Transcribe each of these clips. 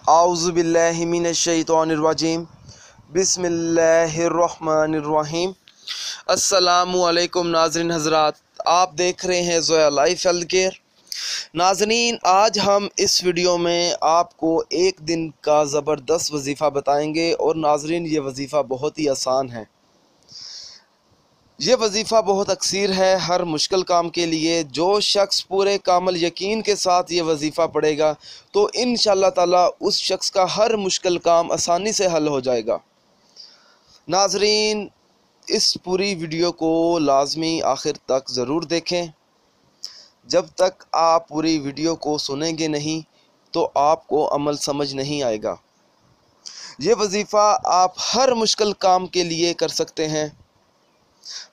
आऊज़ु बिल्लाहि मिनश्शैतानिर्रजीम बिस्मिल्लाहिर्रहमानिर्रहीम। अस्सलामु अलैकुम नाज़रीन हज़रात, आप देख रहे हैं ज़ोया लाइफ हेल्थ केयर। नाज़रीन, आज हम इस वीडियो में आपको एक दिन का ज़बरदस्त वजीफ़ा बताएंगे और नाज़रीन ये वजीफ़ा बहुत ही आसान है। ये वजीफ़ा बहुत अक्सीर है हर मुश्किल काम के लिए। जो शख्स पूरे कामल यकीन के साथ ये वजीफ़ा पढ़ेगा तो इंशाअल्लाह ताला उस शख्स का हर मुश्किल काम आसानी से हल हो जाएगा। नाज़रीन, इस पूरी वीडियो को लाजमी आखिर तक ज़रूर देखें। जब तक आप पूरी वीडियो को सुनेंगे नहीं तो आपको अमल समझ नहीं आएगा। ये वजीफ़ा आप हर मुश्किल काम के लिए कर सकते हैं,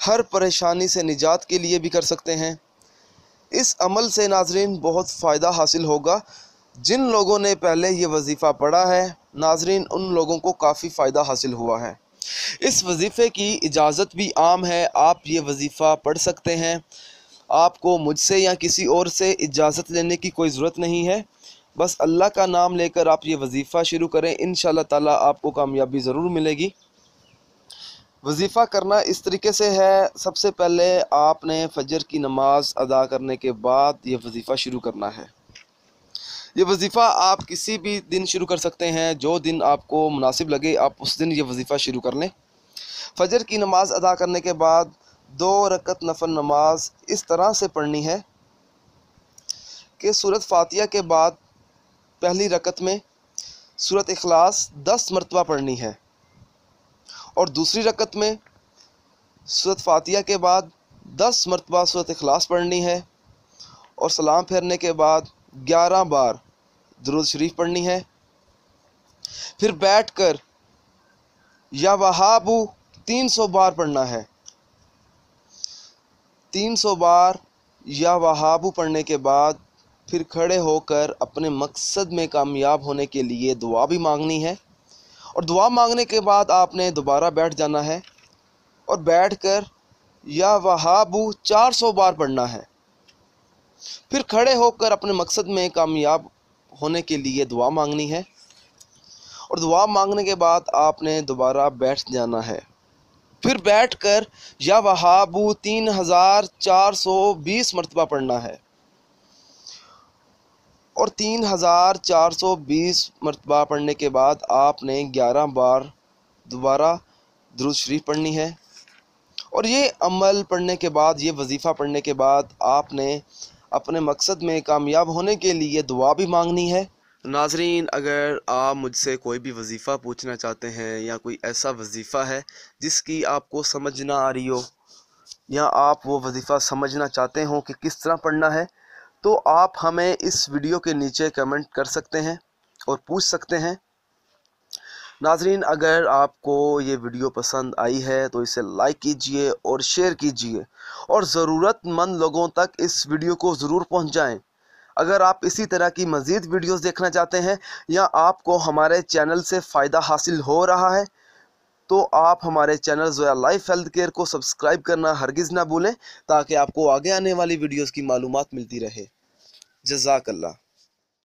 हर परेशानी से निजात के लिए भी कर सकते हैं। इस अमल से नाज़रीन बहुत फ़ायदा हासिल होगा। जिन लोगों ने पहले ये वजीफ़ा पढ़ा है नाज़रीन, उन लोगों को काफ़ी फ़ायदा हासिल हुआ है। इस वजीफ़े की इजाज़त भी आम है, आप ये वजीफ़ा पढ़ सकते हैं। आपको मुझसे या किसी और से इजाज़त लेने की कोई ज़रूरत नहीं है। बस अल्लाह का नाम लेकर आप ये वजीफ़ा शुरू करें, इंशाअल्लाह ताला आपको कामयाबी ज़रूर मिलेगी। वजीफ़ा करना इस तरीके से है, सबसे पहले आपने फजर की नमाज अदा करने के बाद ये वजीफ़ा शुरू करना है। ये वजीफ़ा आप किसी भी दिन शुरू कर सकते हैं, जो दिन आपको मुनासिब लगे आप उस दिन ये वजीफ़ा शुरू कर लें। फजर की नमाज अदा करने के बाद 2 रकत नफल नमाज इस तरह से पढ़नी है कि सूरत फातिहा के बाद पहली रकत में सूरत इखलास 10 मरतबा पढ़नी है और दूसरी रकत में सूरत फातिहा के बाद 10 मरतबा सूरत इखलास पढ़नी है और सलाम फेरने के बाद 11 बार दुरूद शरीफ पढ़नी है। फिर बैठकर या वहाबू 300 बार पढ़ना है। 300 बार या वहाबू पढ़ने के बाद फिर खड़े होकर अपने मकसद में कामयाब होने के लिए दुआ भी मांगनी है और दुआ मांगने के बाद आपने दोबारा बैठ जाना है और बैठकर या वहाबू 400 बार पढ़ना है। फिर खड़े होकर अपने मकसद में कामयाब होने के लिए दुआ मांगनी है और दुआ मांगने के बाद आपने दोबारा बैठ जाना है। फिर बैठकर या वहाबू 3420 मरतबा पढ़ना है और 3420 मरतबा पढ़ने के बाद आपने 11 बार दोबारा दुरूद शरीफ पढ़नी है। और ये अमल पढ़ने के बाद, ये वजीफ़ा पढ़ने के बाद आपने अपने मकसद में कामयाब होने के लिए दुआ भी मांगनी है। नाज़रीन, अगर आप मुझसे कोई भी वजीफ़ा पूछना चाहते हैं या कोई ऐसा वजीफ़ा है जिसकी आपको समझ ना आ रही हो या आप वो वजीफ़ा समझना चाहते हो कि किस तरह पढ़ना है, तो आप हमें इस वीडियो के नीचे कमेंट कर सकते हैं और पूछ सकते हैं। नाज़रीन, अगर आपको ये वीडियो पसंद आई है तो इसे लाइक कीजिए और शेयर कीजिए और ज़रूरतमंद लोगों तक इस वीडियो को ज़रूर पहुंचाएं। अगर आप इसी तरह की मज़ीद वीडियोस देखना चाहते हैं या आपको हमारे चैनल से फ़ायदा हासिल हो रहा है तो आप हमारे channel Zoya life health care को सब्सक्राइब करना हरगिज़ ना भूलें, ताकि आपको आगे आने वाली वीडियोस की मालूमात मिलती रहे। जज़ाकल्लाह।